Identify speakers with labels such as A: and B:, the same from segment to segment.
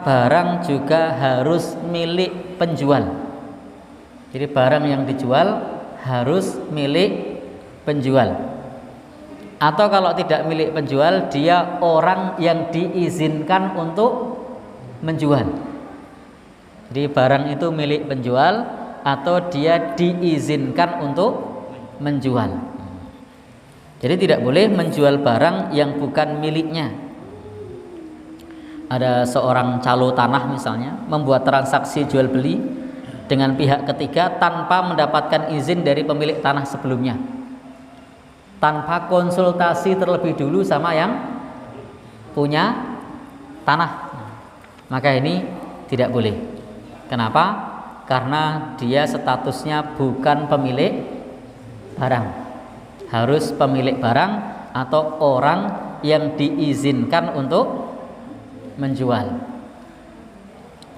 A: barang juga harus milik penjual. Jadi barang yang dijual harus milik penjual. Atau kalau tidak milik penjual, dia orang yang diizinkan untuk menjual. Jadi barang itu milik penjual atau dia diizinkan untuk menjual. Jadi tidak boleh menjual barang yang bukan miliknya. Ada seorang calo tanah misalnya membuat transaksi jual beli dengan pihak ketiga tanpa mendapatkan izin dari pemilik tanah sebelumnya, tanpa konsultasi terlebih dulu sama yang punya tanah, maka ini tidak boleh. Kenapa? Karena dia statusnya bukan pemilik barang, harus pemilik barang atau orang yang diizinkan untuk menjual.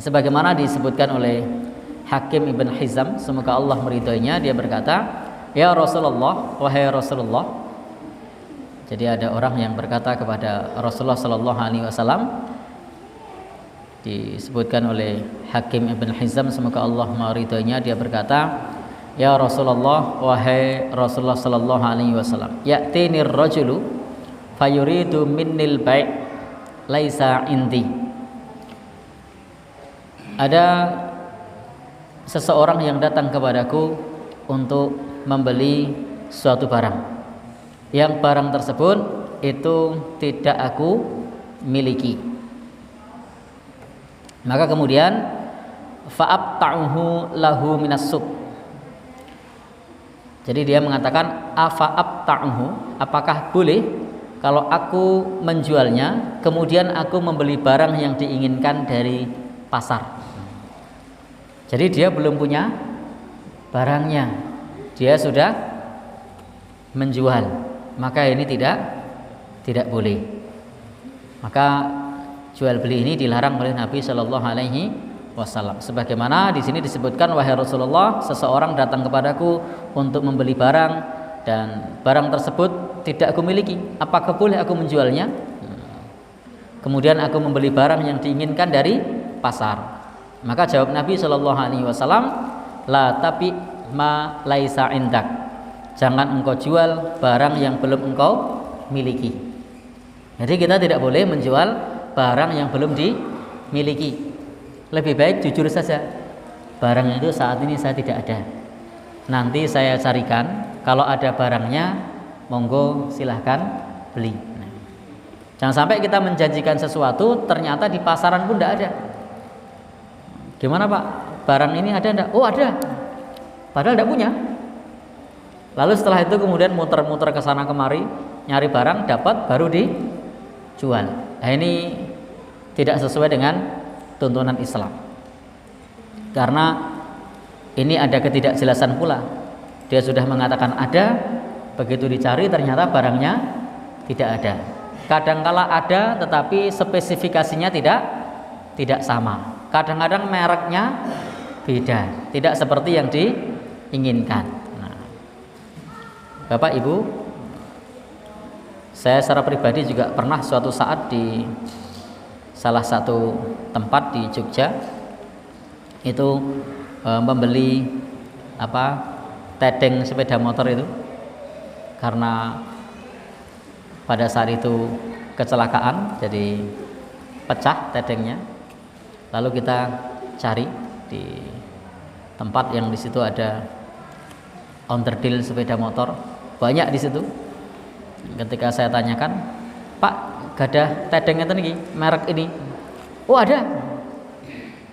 A: Sebagaimana disebutkan oleh Hakim Ibn Hizam, semoga Allah meridhoinya, dia berkata, "Ya Rasulullah, wahai Rasulullah." Jadi ada orang yang berkata kepada Rasulullah sallallahu alaihi wasallam, disebutkan oleh Hakim Ibn Hizam, semoga Allah meridhoinya, dia berkata, "Ya Rasulullah, wahai Rasulullah sallallahu alaihi wasallam, ya'tinir rajulu fayuridu minnil bai' laisa inti." Ada seseorang yang datang kepadaku untuk membeli suatu barang, yang barang tersebut itu tidak aku miliki. Maka kemudian fa'abta'uhu lahu minas suq. Jadi dia mengatakan afa'abta'uhu, apakah boleh kalau aku menjualnya kemudian aku membeli barang yang diinginkan dari pasar. Jadi dia belum punya barangnya, dia sudah menjual, maka ini tidak boleh. Maka jual beli ini dilarang oleh Nabi Shallallahu Alaihi Wasallam. Sebagaimana di sini disebutkan, wahai Rasulullah, seseorang datang kepadaku untuk membeli barang dan barang tersebut tidak aku miliki, apakah boleh aku menjualnya? Kemudian aku membeli barang yang diinginkan dari pasar. Maka jawab Nabi Shallallahu Alaihi Wasallam, la tapi ma laisa indak. Jangan engkau jual barang yang belum engkau miliki. Jadi kita tidak boleh menjual barang yang belum dimiliki. Lebih baik jujur saja, barang itu saat ini saya tidak ada, nanti saya carikan, kalau ada barangnya monggo silahkan beli. Jangan sampai kita menjanjikan sesuatu ternyata di pasaran pun tidak ada. Gimana Pak, barang ini ada enggak? Oh ada, padahal tidak punya. Lalu setelah itu kemudian muter-muter ke sana kemari nyari barang, dapat baru dijual. Nah ini tidak sesuai dengan tuntunan Islam, karena ini ada ketidakjelasan pula. Dia sudah mengatakan ada, begitu dicari ternyata barangnya tidak ada. Kadangkala ada tetapi spesifikasinya tidak sama. Kadang-kadang mereknya beda, tidak seperti yang diinginkan. Nah, Bapak Ibu, saya secara pribadi juga pernah suatu saat di salah satu tempat di Jogja itu membeli tedeng sepeda motor itu, karena pada saat itu kecelakaan jadi pecah tedengnya. Lalu kita cari di tempat yang di situ ada onderdil sepeda motor, banyak di situ. Ketika saya tanyakan, Pak, gadah tedeng itu nih merek ini? Oh ada.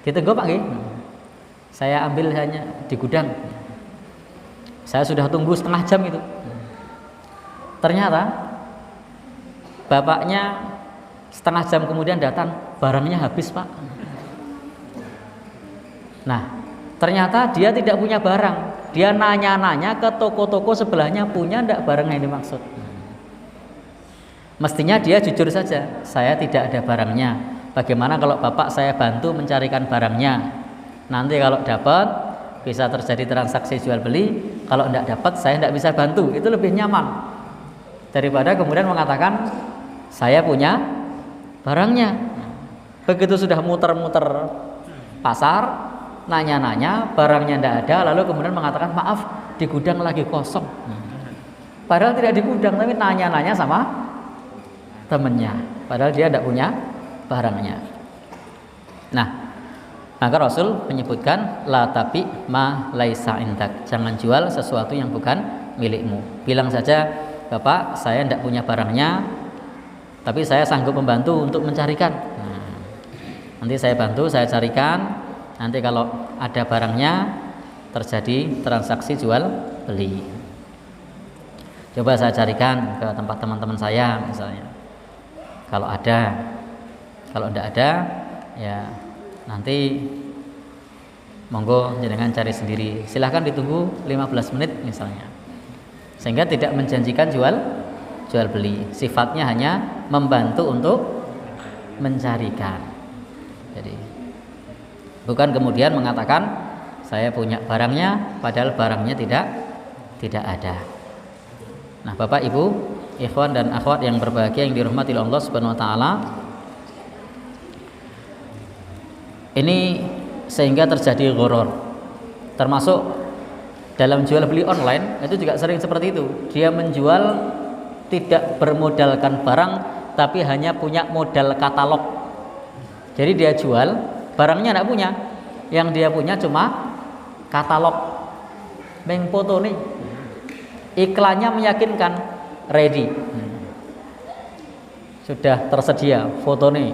A: Ditunggu Pak nggih. Saya ambil hanya di gudang. Saya sudah tunggu setengah jam itu. Ternyata bapaknya setengah jam kemudian datang, barangnya habis Pak. Nah, ternyata dia tidak punya barang. Dia nanya-nanya ke toko-toko sebelahnya, punya enggak barang yang dimaksud. Mestinya dia jujur saja, saya tidak ada barangnya. Bagaimana kalau bapak saya bantu mencarikan barangnya? Nanti kalau dapat bisa terjadi transaksi jual beli, kalau enggak dapat saya enggak bisa bantu. Itu lebih nyaman daripada kemudian mengatakan saya punya barangnya. Begitu sudah muter-muter pasar, nanya-nanya, barangnya tidak ada, lalu kemudian mengatakan maaf, di gudang lagi kosong. Padahal tidak di gudang, tapi nanya-nanya sama temennya, padahal dia tidak punya barangnya. Nah, maka Rasul menyebutkan la tabi ma laisa indak, jangan jual sesuatu yang bukan milikmu. Bilang saja, Bapak, saya tidak punya barangnya, tapi saya sanggup membantu untuk mencarikan. Nanti saya bantu, saya carikan. Nanti kalau ada barangnya, terjadi transaksi jual beli. Coba saya carikan ke tempat teman-teman saya misalnya. Kalau ada, kalau tidak ada, ya nanti monggo jenengan cari sendiri. Silahkan ditunggu 15 menit misalnya. Sehingga tidak menjanjikan jual beli. Sifatnya hanya membantu untuk mencarikan. Jadi bukan kemudian mengatakan saya punya barangnya, padahal barangnya tidak ada. Nah, Bapak Ibu, ikhwan dan akhwat yang berbahagia yang dirahmati Allah Subhanahu wa taala, ini sehingga terjadi ghurur. Termasuk dalam jual beli online itu juga sering seperti itu. Dia menjual tidak bermodalkan barang, tapi hanya punya modal katalog. Jadi dia jual, barangnya tidak punya. Yang dia punya cuma katalog. Meng foto nih. Iklannya meyakinkan, ready. Sudah tersedia foto nih.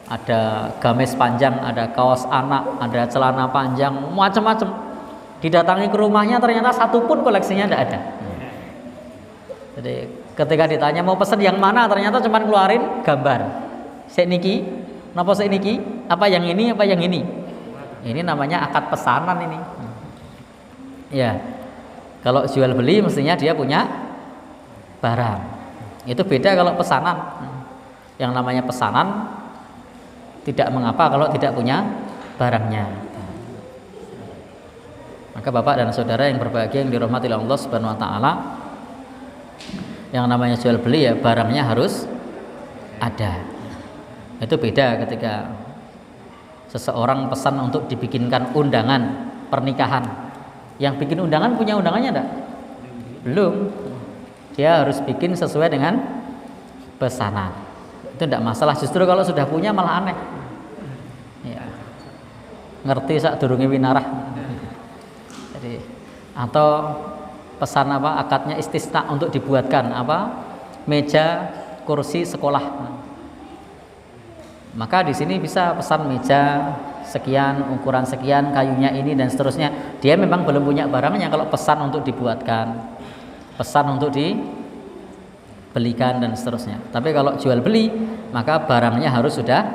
A: Ada gamis panjang, ada kaos anak, ada celana panjang, macam-macam. Didatangi ke rumahnya, ternyata satu pun koleksinya tidak ada. Jadi ketika ditanya mau pesan yang mana, ternyata cuma keluarin gambar. Seniki, napa seniki? Apa yang ini? Apa yang ini? Ini namanya akad pesanan ini. Ya, kalau jual beli mestinya dia punya barang. Itu beda kalau pesanan. Yang namanya pesanan tidak mengapa kalau tidak punya barangnya. Maka Bapak dan Saudara yang berbahagia yang dirahmati Allah Subhanahu wa taala, yang namanya jual beli ya barangnya harus ada. Itu beda ketika seseorang pesan untuk dibikinkan undangan pernikahan. Yang bikin undangan punya undangannya enggak? Belum. Dia harus bikin sesuai dengan pesanan. Itu enggak masalah, justru kalau sudah punya malah aneh. Ya. Ngerti sak durunge winarah. Jadi atau pesan apa akadnya istisna untuk dibuatkan apa meja kursi sekolah. Maka di sini bisa pesan meja sekian, ukuran sekian, kayunya ini dan seterusnya. Dia memang belum punya barangnya kalau pesan untuk dibuatkan, pesan untuk dibelikan dan seterusnya. Tapi kalau jual beli, maka barangnya harus sudah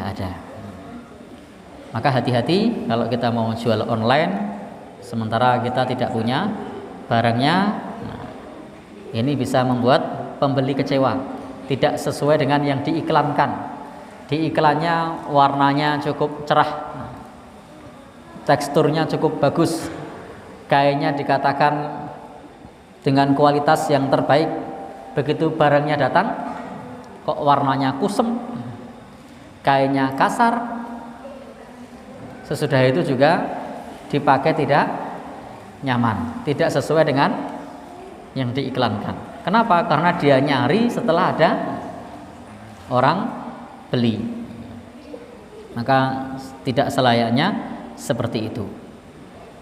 A: ada. Maka hati-hati kalau kita mau jual online, sementara kita tidak punya barangnya. Nah, ini bisa membuat pembeli kecewa, tidak sesuai dengan yang diiklankan. Di iklannya warnanya cukup cerah, teksturnya cukup bagus, kayaknya dikatakan dengan kualitas yang terbaik. Begitu barangnya datang, kok warnanya kusem, kayaknya kasar. Sesudah itu juga dipakai tidak nyaman, tidak sesuai dengan yang diiklankan. Kenapa? Karena dia nyari setelah ada orang beli. Maka tidak selayaknya seperti itu.